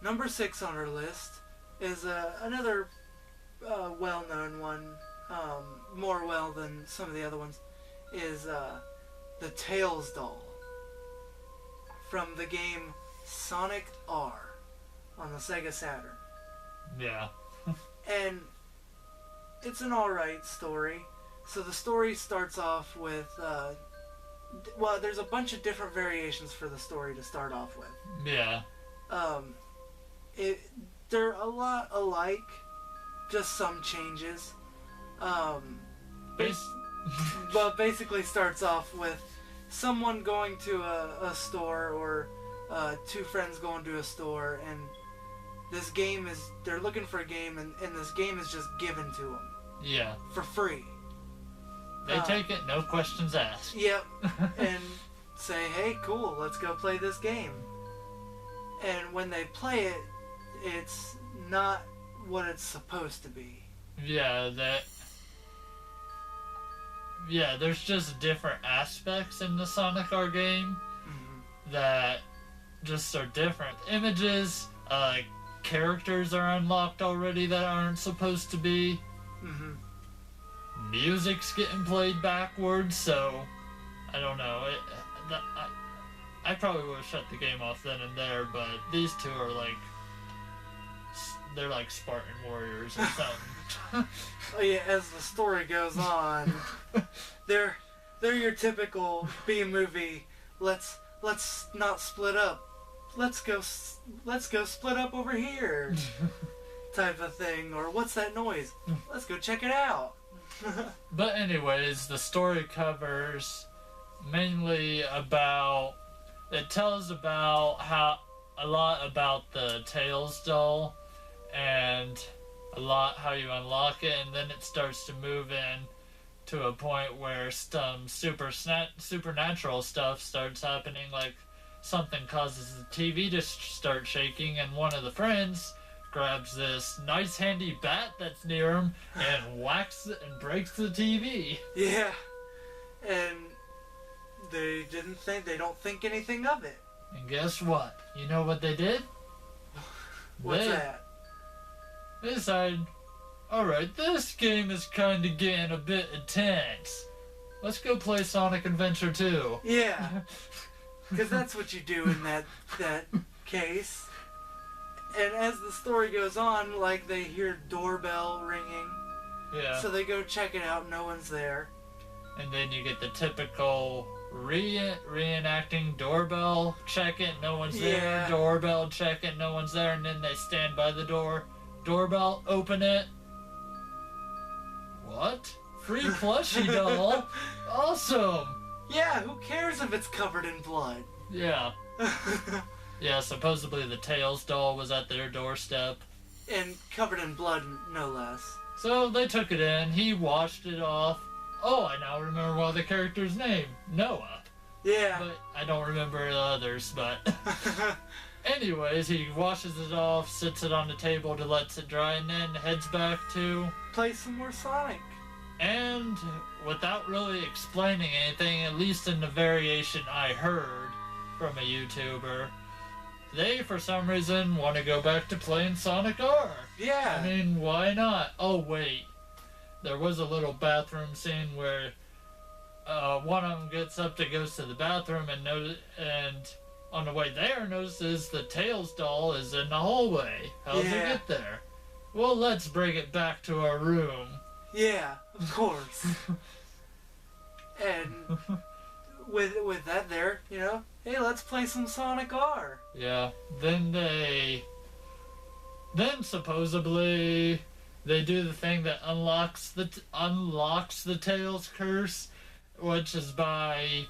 Number 6 on our list is another well-known one, more well than some of the other ones, is the Tails doll from the game Sonic R on the Sega Saturn. Yeah. And it's an alright story. So the story starts off with, well, there's a bunch of different variations for the story to start off with. Yeah. They're a lot alike, just some changes. But basically starts off with someone going to a store, or two friends going to a store, and this game is, they're looking for a game, and this game is just given to them. Yeah. For free. They take it, no questions asked. Yep. And say, hey, cool, let's go play this game. And when they play it, it's not what it's supposed to be. Yeah, there's just different aspects in the Sonic R game that just are different. Images, characters are unlocked already that aren't supposed to be. Music's getting played backwards, so I don't know. I probably would have shut the game off then and there, but these two are like, they're like Spartan warriors or something. Oh yeah, as the story goes on, they're your typical B-movie. Let's not split up. Let's go split up over here, type of thing. Or what's that noise? Let's go check it out. But anyways, the story covers mainly about, it tells about a lot about the Tails doll, and a lot how you unlock it, and then it starts to move in to a point where some supernatural stuff starts happening, like something causes the TV to start shaking, and one of the friends grabs this nice handy bat that's near him and whacks it and breaks the TV. Yeah, and they don't think anything of it. And guess what? You know what they did? What's that? They decided, alright, this game is kinda getting a bit intense. Let's go play Sonic Adventure 2. Yeah, because that's what you do in that case. And as the story goes on, like, they hear doorbell ringing. Yeah. So they go check it out, no one's there. And then you get the typical reenacting doorbell, check it, no one's there, doorbell, check it, no one's there, and then they stand by the door, doorbell, open it. What? Free plushie doll? Awesome! Yeah, who cares if it's covered in blood? Yeah. Yeah, supposedly the Tails doll was at their doorstep. And covered in blood, no less. So they took it in, he washed it off. Oh, I now remember one of the characters' name. Noah. Yeah. But I don't remember the others, but... Anyways, he washes it off, sits it on the table to let it dry, and then heads back to... play some more Sonic. And without really explaining anything, at least in the variation I heard from a YouTuber, they, for some reason, want to go back to playing Sonic R. Yeah. I mean, why not? Oh, wait. There was a little bathroom scene where one of them gets up to goes to the bathroom and on the way there notices the Tails doll is in the hallway. How's it get there? Well, let's bring it back to our room. Yeah, of course. And with that there, you know, hey, let's play some Sonic R. Yeah. Then supposedly they do the thing that unlocks the Tails curse, which is by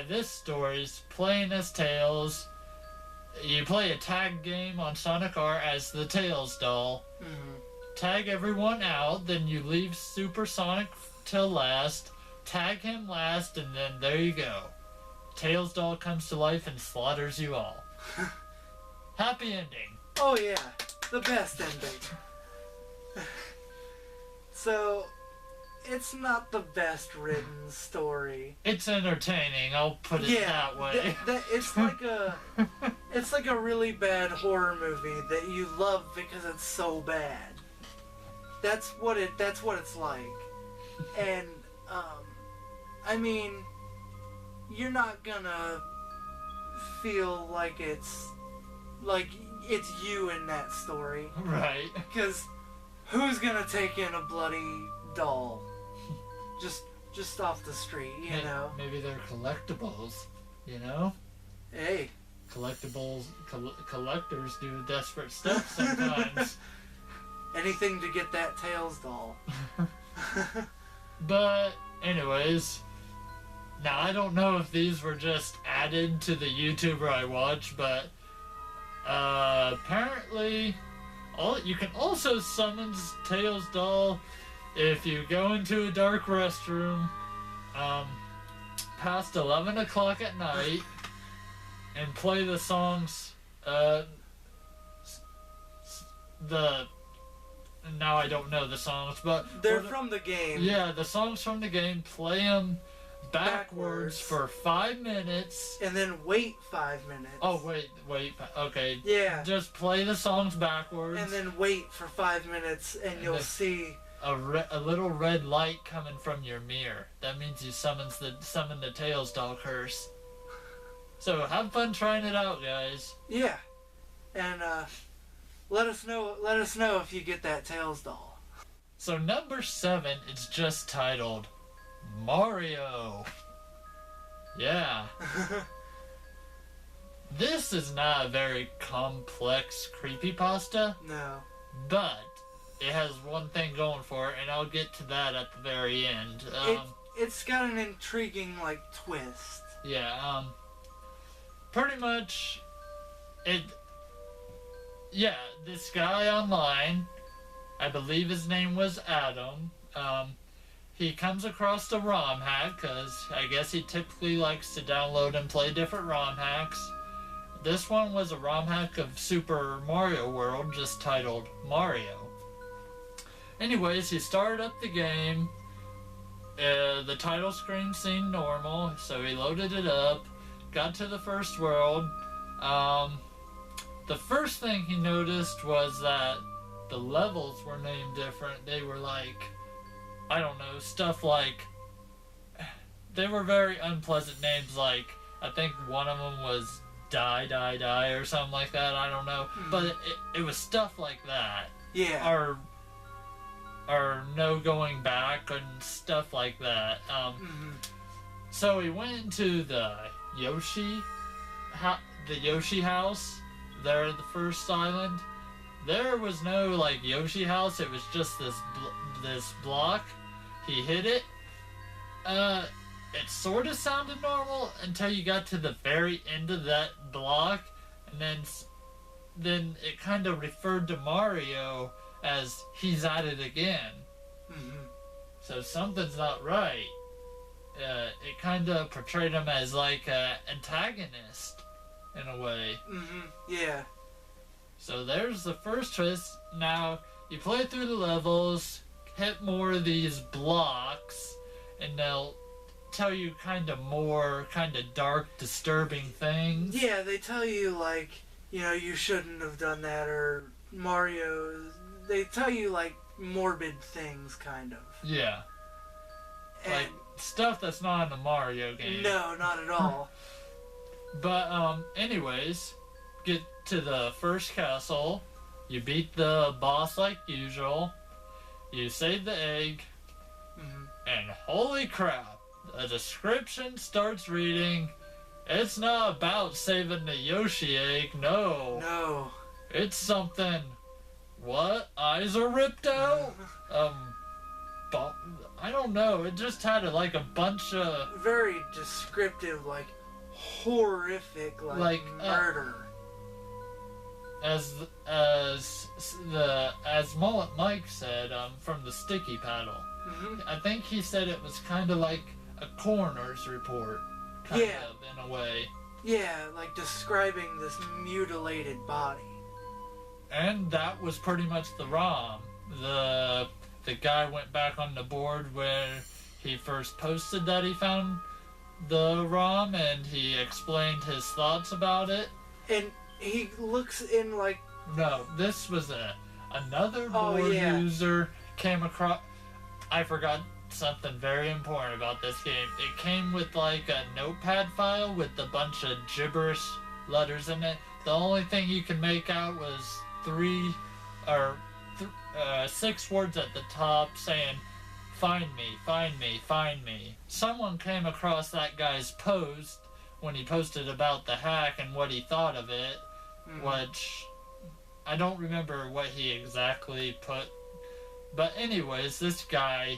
this story's playing as Tails. You play a tag game on Sonic R as the Tails doll. Tag everyone out, then you leave Super Sonic till last, tag him last, and then there you go. Tails doll comes to life and slaughters you all. Happy ending. Oh yeah, the best ending. So, it's not the best written story. It's entertaining, I'll put it that way. It's like It's like a really bad horror movie that you love because it's so bad. That's what it's like. And I mean, you're not gonna feel like it's you in that story. Right. Because who's gonna take in a bloody doll? Just off the street, you know? Maybe they're collectibles, you know? Hey. Collectibles, collectors do desperate stuff sometimes. Anything to get that Tails doll. But, anyways, now I don't know if these were just added to the YouTuber I watch, but apparently you can also summon Tails doll if you go into a dark restroom past 11 o'clock at night and play the songs now I don't know the songs, but they're from the game. Yeah, the songs from the game, play them backwards for 5 minutes. And then wait 5 minutes. Oh, wait, okay. Yeah. Just play the songs backwards. And then wait for 5 minutes and you'll see a little red light coming from your mirror. That means you summon the Tails doll curse. So have fun trying it out, guys. Yeah. And let us know if you get that Tails doll. So number 7 is just titled Mario. Yeah. This is not a very complex creepypasta. No. But it has one thing going for it, and I'll get to that at the very end. It's got an intriguing, twist. Yeah, pretty much, this guy online, I believe his name was Adam, he comes across the ROM hack, because I guess he typically likes to download and play different ROM hacks. This one was a ROM hack of Super Mario World, just titled Mario. Anyways, he started up the game. The title screen seemed normal, so he loaded it up, got to the first world. The first thing he noticed was that the levels were named different. They were I don't know, stuff they were very unpleasant names, I think one of them was Die Die Die or something like that, I don't know. But it was stuff like that. Yeah. Or no going back and stuff like that. So he went into the Yoshi house there at the first island. There was no Yoshi house. It was just this block. He hit it. It sort of sounded normal until you got to the very end of that block, and then it kind of referred to Mario as he's at it again. So something's not right. It kind of portrayed him as an antagonist in a way. Yeah. So there's the first twist. Now you play through the levels, hit more of these blocks, and they'll tell you more dark, disturbing things. Yeah, they tell you you shouldn't have done that, or Mario. They tell you morbid things, kind of. Yeah. And stuff that's not in the Mario game. No, not at all. But anyways, get to the first castle. You beat the boss like usual. You save the egg. And holy crap, the description starts reading, it's not about saving the Yoshi egg, no. No. It's something, what? Eyes are ripped out? I don't know, it just had a bunch of... Very descriptive, horrific, murder. As Mullet Mike said, from the Sticky Paddle. I think he said it was kind of like a coroner's report, kind of, in a way. Yeah, describing this mutilated body. And that was pretty much the ROM. The guy went back on the board where he first posted that he found the ROM, and he explained his thoughts about it. And he looks in like. No, this was another Oh, board yeah. user came across. I forgot something very important about this game. It came with like a notepad file with a bunch of gibberish letters in it. The only thing you could make out was six words at the top saying, "Find me, find me, find me." Someone came across that guy's post when he posted about the hack and what he thought of it, which I don't remember what he exactly put. But anyways, this guy,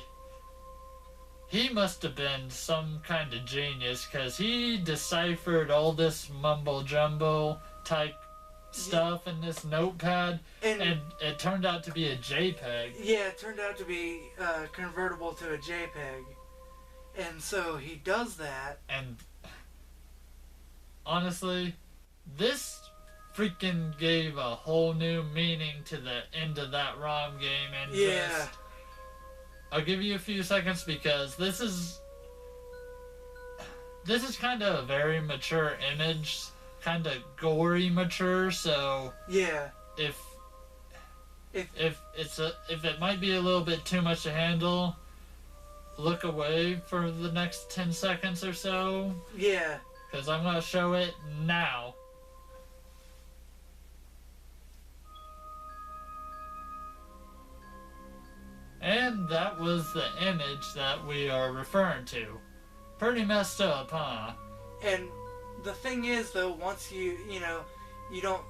he must have been some kind of genius, because he deciphered all this mumbo jumbo type stuff in this notepad, and it turned out to be a JPEG. Yeah, it turned out to be convertible to a JPEG. And so he does that. And honestly, this freaking gave a whole new meaning to the end of that ROM game, and Yeah. I'll give you a few seconds, because this is kind of a very mature image, kind of gory mature, so Yeah. if it might be a little bit too much to handle, look away for the next 10 seconds or so, Yeah. because I'm going to show it now. And that was the image that we are referring to. Pretty messed up, huh? And the thing is, though, once you don't,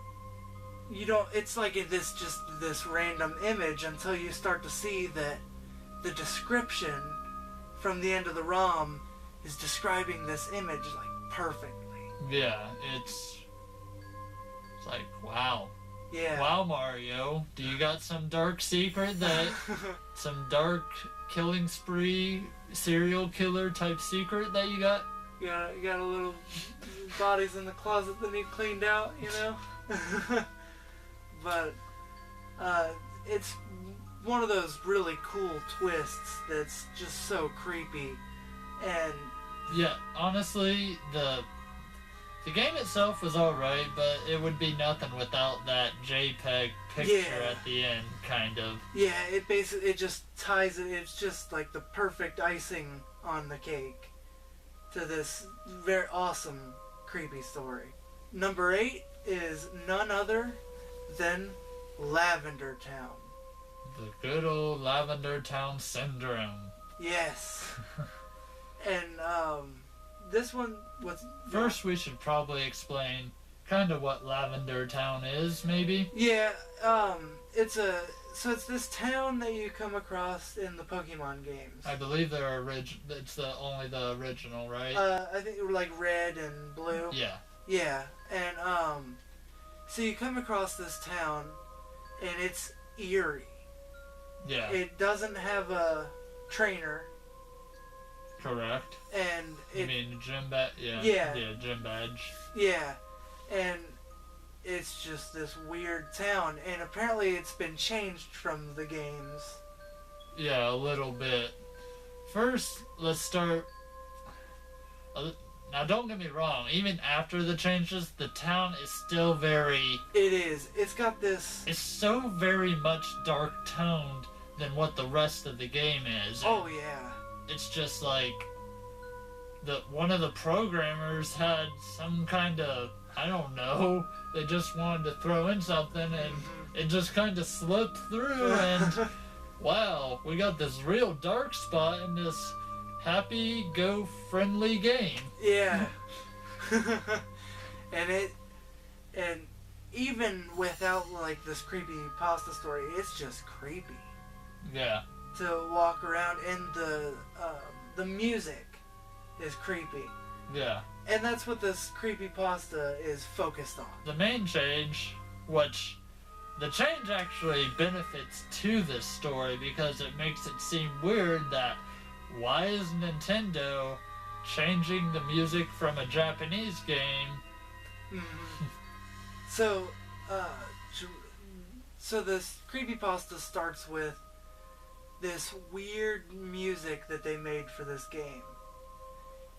it's like this random image until you start to see that the description from the end of the ROM is describing this image, like, perfectly. Yeah, it's like, wow. Yeah. Wow, Mario, do you got some dark secret some dark killing spree, serial killer type secret that you got? You got a little bodies in the closet that need cleaned out, you know? But it's one of those really cool twists that's just so creepy. And yeah, honestly, the game itself was alright, but it would be nothing without that JPEG picture at the end, kind of. Yeah, it just ties it. It's just like the perfect icing on the cake to this very awesome, creepy story. Number 8 is none other than Lavender Town. The good old Lavender Town syndrome. Yes. And this one was... First, we should probably explain kind of what Lavender Town is, maybe. Yeah, it's this town that you come across in the Pokemon games. I believe it's only the original, right? I think they were like red and blue. Yeah. Yeah, and so you come across this town, and it's eerie. Yeah. It doesn't have a trainer. Correct. And you mean gym badge? Yeah. Yeah. Yeah, gym badge. Yeah, and it's just this weird town, and apparently it's been changed from the games. Yeah, a little bit. First, let's start... Now, don't get me wrong. Even after the changes, the town is still very... It is. It's got this... It's so very much dark-toned than what the rest of the game is. Oh, yeah. It's just like... One of the programmers had some kind of... I don't know. They just wanted to throw in something, and it just kind of slipped through, and... wow, we got this real dark spot in this... happy, go-friendly game. Yeah. and even without, like, this creepy pasta story, it's just creepy. Yeah. To walk around, and the music is creepy. Yeah. And that's what this creepy pasta is focused on. The main change, which... the change actually benefits to this story, because it makes it seem weird that why is Nintendo changing the music from a Japanese game? Mm-hmm. So this creepypasta starts with this weird music that they made for this game.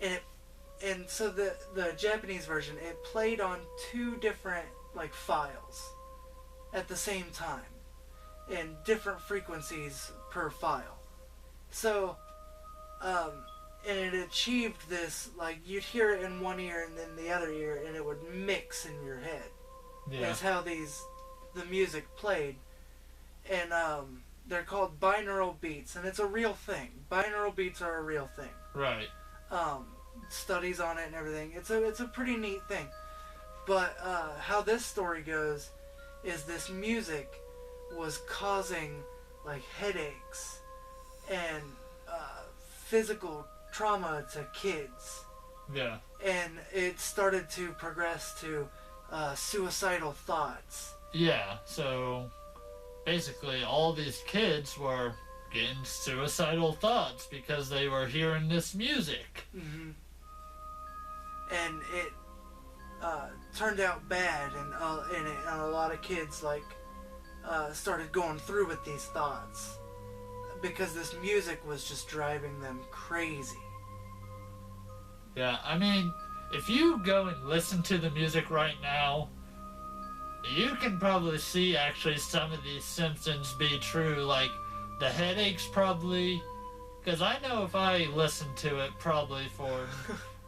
And so the Japanese version, it played on two different like files at the same time and different frequencies per file. So, and it achieved this, like, you'd hear it in one ear and then the other ear, and it would mix in your head. Yeah. That's how the music played. And, they're called binaural beats, and it's a real thing. Binaural beats are a real thing. Right. Studies on it and everything. It's a pretty neat thing. But, how this story goes is this music was causing, like, headaches and, physical trauma to kids. Yeah. And it started to progress to suicidal thoughts. Yeah, so basically all these kids were getting suicidal thoughts because they were hearing this music. Mm-hmm. And it turned out bad, and a lot of kids started going through with these thoughts because this music was just driving them crazy. Yeah, I mean, if you go and listen to the music right now, you can probably see actually some of these symptoms be true, like the headaches probably, because I know if I listened to it probably for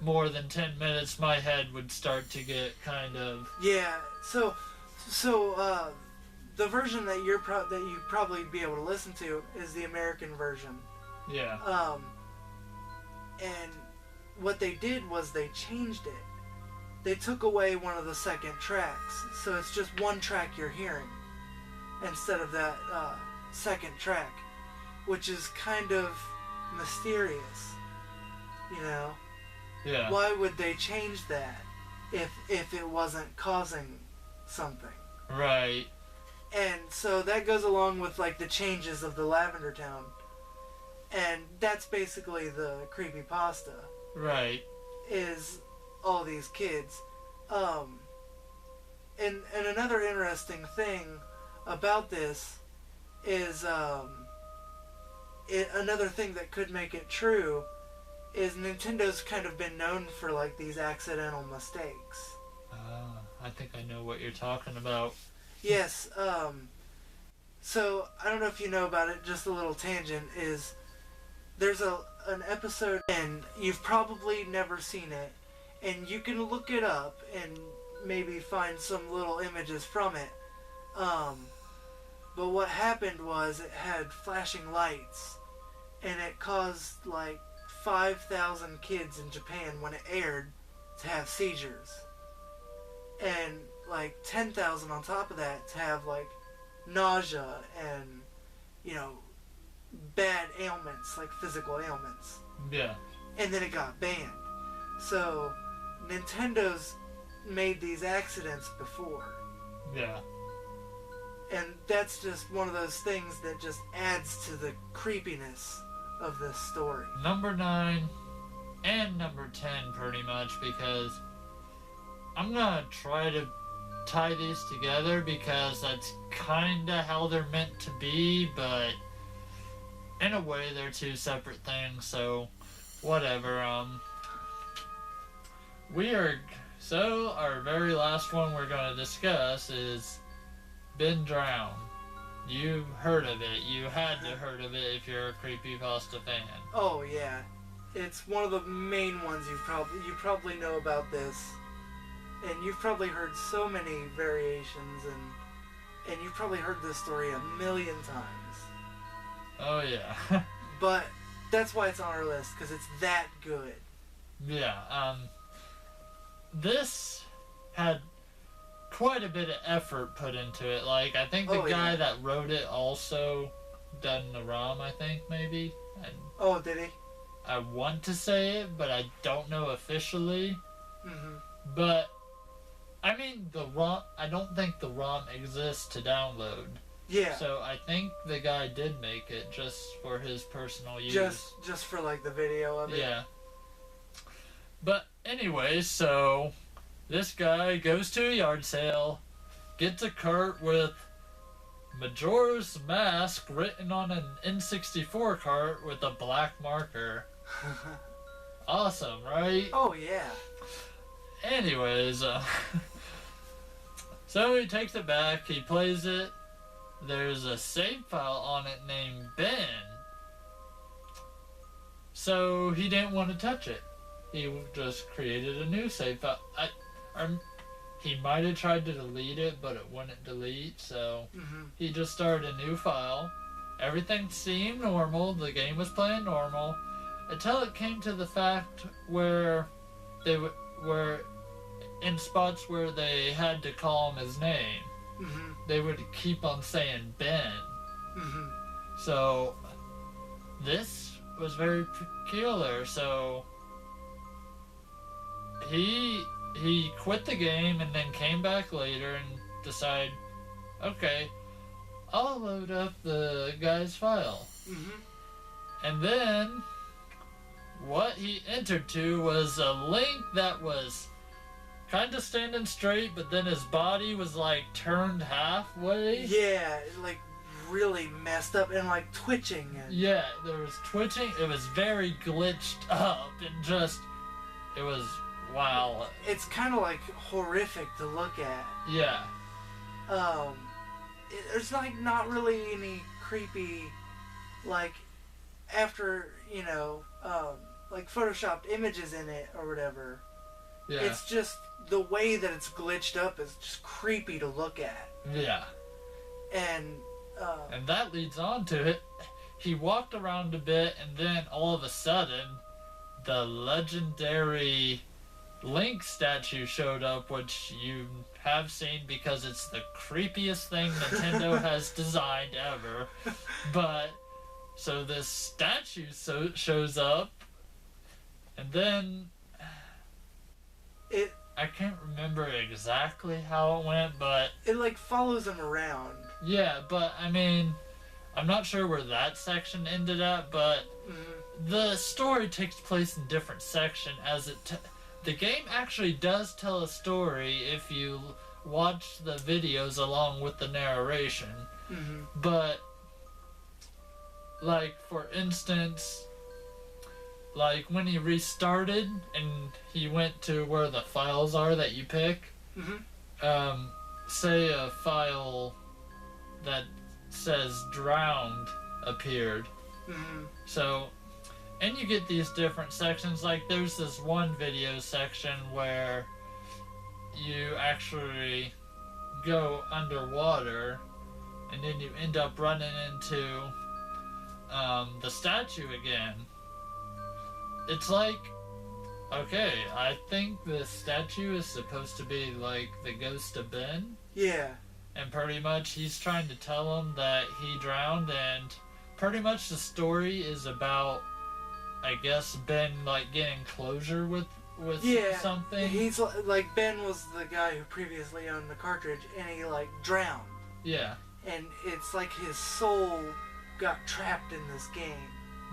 more than 10 minutes, my head would start to get kind of... Yeah, so the version that you probably be able to listen to is the American version. Yeah. And what they did was they changed it. They took away one of the second tracks, so it's just one track you're hearing instead of that second track, which is kind of mysterious, you know? Yeah. Why would they change that if it wasn't causing something? Right. And so that goes along with, like, the changes of the Lavender Town. And that's basically the creepypasta. Right. Is all these kids. And another interesting thing about this is, another thing that could make it true is Nintendo's kind of been known for, like, these accidental mistakes. I think I know what you're talking about. Yes, so, I don't know if you know about it, just a little tangent, is there's an episode, and you've probably never seen it, and you can look it up and maybe find some little images from it. But what happened was it had flashing lights, and it caused, like, 5,000 kids in Japan when it aired to have seizures. And, like, 10,000 on top of that to have, like, nausea and, you know, bad ailments, like physical ailments. Yeah. And then it got banned. So, Nintendo's made these accidents before. Yeah. And that's just one of those things that just adds to the creepiness of this story. Number 9 and number 10 pretty much, because I'm gonna try to tie these together because that's kinda how they're meant to be, but in a way they're two separate things, so whatever. Our very last one we're gonna discuss is Been Drowned. You've heard of it. You had to heard of it if you're a creepypasta fan. Oh yeah, it's one of the main ones. You probably know about this, and you've probably heard so many variations, and you've probably heard this story a million times. Oh yeah. But that's why it's on our list, because it's that good. Yeah. This had quite a bit of effort put into it. Like, I think the guy that wrote it also done the ROM, I think, maybe. Oh, did he? I want to say it, but I don't know officially. Mm-hmm. But, I mean, I don't think the ROM exists to download. Yeah. So I think the guy did make it just for his personal use. Just for, like, the video of it? Yeah. But anyway, so this guy goes to a yard sale, gets a cart with Majora's Mask written on an N64 cart with a black marker. Awesome, right? Oh, yeah. Anyways, So he takes it back, he plays it. There's a save file on it named Ben. So he didn't want to touch it. He just created a new save file. He might have tried to delete it, but it wouldn't delete, so he just started a new file. Everything seemed normal, the game was playing normal, until it came to the fact where they were in spots where they had to call him his name. They would keep on saying Ben. So this was very peculiar, so he quit the game and then came back later and decided, okay, I'll load up the guy's file. And then what he entered to was a link that was kind of standing straight, but then his body was like turned halfway. Yeah, like really messed up and like twitching. Yeah, there was twitching. It was very glitched up and just, it was, wow. It's kind of like horrific to look at. Yeah. There's like not really any creepy, like after, you know, like photoshopped images in it or whatever. Yeah. It's just the way that it's glitched up is just creepy to look at. Yeah. And that leads on to it. He walked around a bit, and then all of a sudden, the legendary Link statue showed up, which you have seen because it's the creepiest thing Nintendo has designed ever. But, so this statue shows up, and then I can't remember exactly how it went, but it like follows him around. Yeah, but I mean, I'm not sure where that section ended at, but the story takes place in different sections as the game actually does tell a story if you watch the videos along with the narration. But like, for instance, like when he restarted and he went to where the files are that you pick, say a file that says drowned appeared. So, and you get these different sections, like there's this one video section where you actually go underwater and then you end up running into the statue again. It's like, okay, I think the statue is supposed to be like the ghost of Ben. Yeah. And pretty much he's trying to tell him that he drowned, and pretty much the story is about, I guess, Ben like getting closure with something. He's like, Ben was the guy who previously owned the cartridge, and he like drowned. Yeah. And it's like his soul got trapped in this game.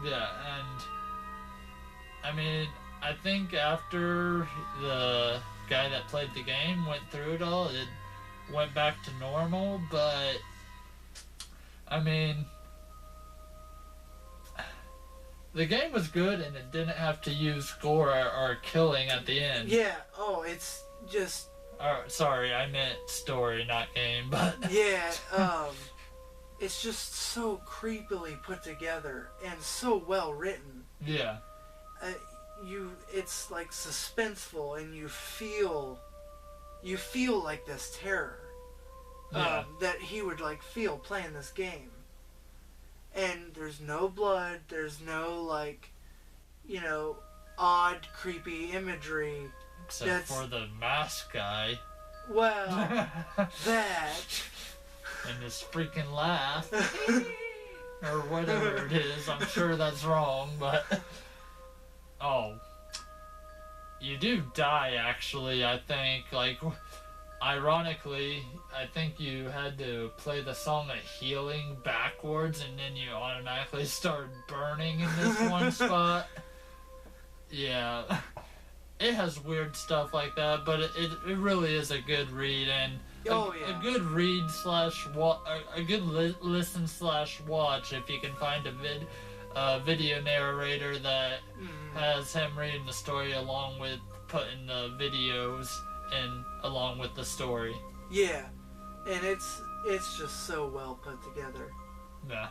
Yeah, and I mean, I think after the guy that played the game went through it all, it went back to normal, but I mean, the game was good and it didn't have to use gore or killing at the end. Yeah, it's just... sorry, I meant story, not game, but... Yeah, it's just so creepily put together and so well written. Yeah. It's like suspenseful, and you feel like this terror that he would like feel playing this game. And there's no blood, there's no like, you know, odd creepy imagery. Except for the mask guy. Well, that and his freaking laugh or whatever it is. I'm sure that's wrong, but oh, you do die actually. I think, like, ironically, I think you had to play the song of healing backwards, and then you automatically start burning in this one spot. Yeah, it has weird stuff like that, but it really is a good read, and a good read a good listen / watch if you can find a video narrator that has him reading the story along with putting the videos in along with the story. Yeah, and it's just so well put together. Yeah.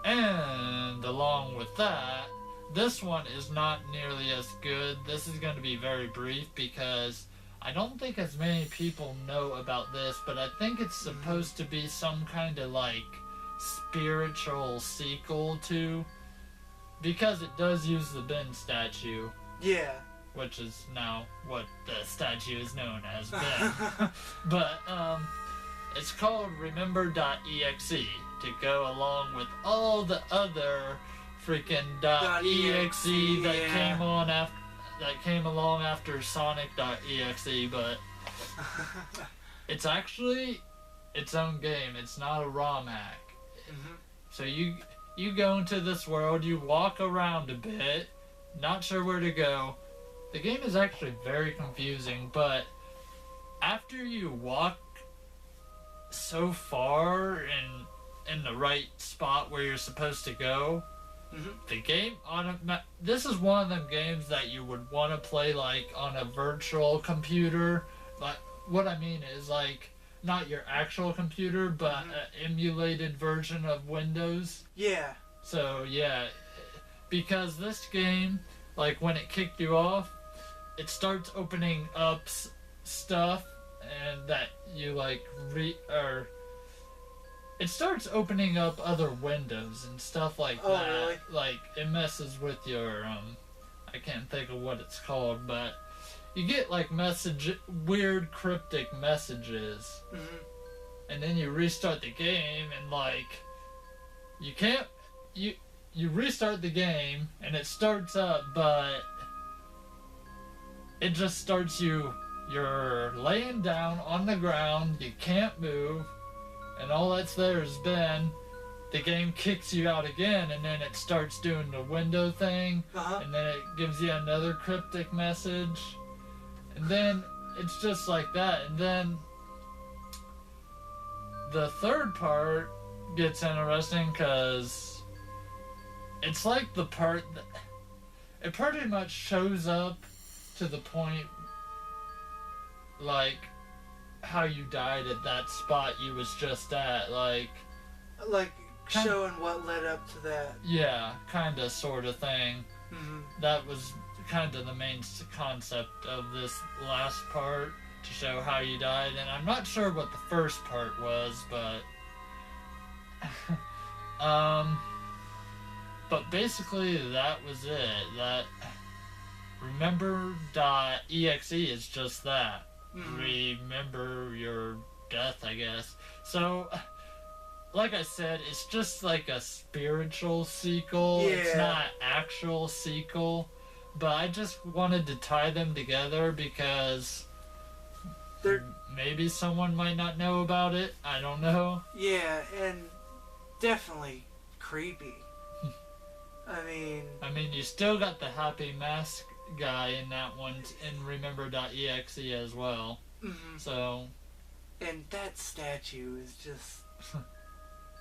And along with that, this one is not nearly as good. This is going to be very brief because I don't think as many people know about this, but I think it's supposed to be some kind of like spiritual sequel to, because it does use the Ben statue. Yeah. Which is now what the statue is known as Ben. But it's called Remember.exe to go along with all the other freaking .exe that came along after Sonic.exe, but it's actually its own game. It's not a ROM hack. Mm-hmm. So you go into this world, you walk around a bit, not sure where to go. The game is actually very confusing, but after you walk so far in the right spot where you're supposed to go, the game this is one of them games that you would want to play like on a virtual computer. Like what I mean is like not your actual computer, but an emulated version of Windows. Yeah. So yeah, because this game, like when it kicked you off, it starts opening up stuff and that you like it starts opening up other windows and stuff like that. Really? Like it messes with your I can't think of what it's called, but you get like weird cryptic messages. And then you restart the game and like you restart the game and it starts up, but it just starts you're laying down on the ground, you can't move, and all that's there is Ben. The game kicks you out again, and then it starts doing the window thing, and then it gives you another cryptic message, and then it's just like that, and then the third part gets interesting because it's like the part that it pretty much shows up to the point like how you died at that spot you was just at, like showing what led up to that. Yeah, kind of sort of thing. That was kind of the main concept of this last part, to show how you died, and I'm not sure what the first part was, but but basically that was it. That Remember.exe is just that. Remember your death, I guess. So, like I said, it's just like a spiritual sequel. Yeah. It's not actual sequel. But I just wanted to tie them together because maybe someone might not know about it. I don't know. Yeah, and definitely creepy. I mean, you still got the Happy Mask guy in that one in Remember.exe as well. So, and that statue is just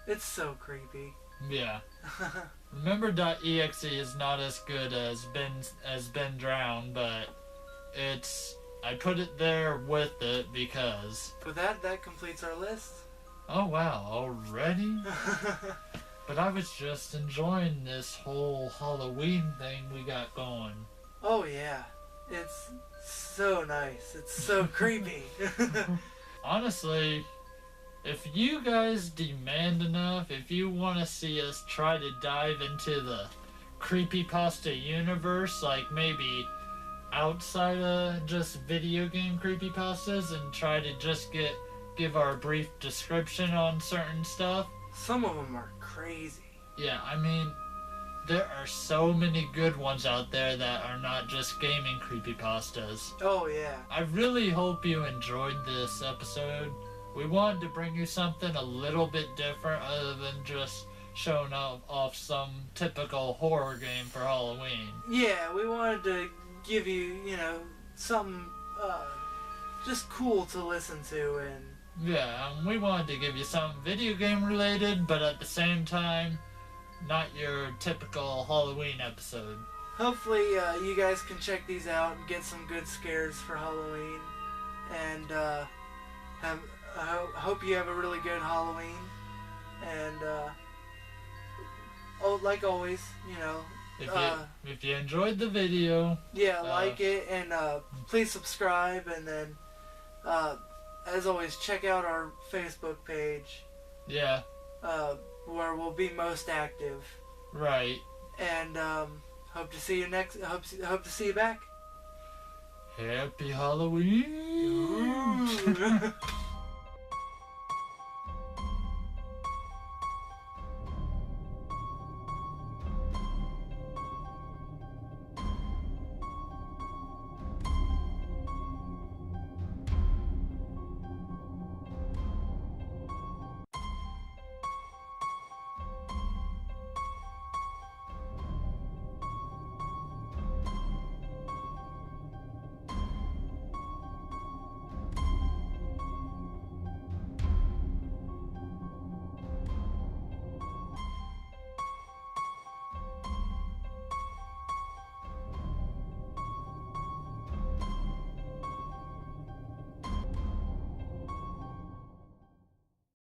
it's so creepy. Yeah. Remember.exe is not as good as Ben Drown, but I put it there with it because with that completes our list. Oh wow, already? But I was just enjoying this whole Halloween thing we got going. Oh yeah, it's so nice. It's so creepy. Honestly, if you guys demand enough, if you want to see us try to dive into the creepypasta universe, like maybe outside of just video game creepypastas, and try to just give our brief description on certain stuff. Some of them are crazy. Yeah, I mean, there are so many good ones out there that are not just gaming creepypastas. Oh, yeah. I really hope you enjoyed this episode. We wanted to bring you something a little bit different other than just showing off some typical horror game for Halloween. Yeah, we wanted to give you, something just cool to listen to. And yeah, we wanted to give you something video game related, but at the same time, not your typical Halloween episode. Hopefully you guys can check these out and get some good scares for Halloween. And hope you have a really good Halloween. And like always, If you enjoyed the video, like it, and please subscribe, and then as always, check out our Facebook page. Yeah. Where we'll be most active. Right. And hope to see you hope to see you back. Happy Halloween.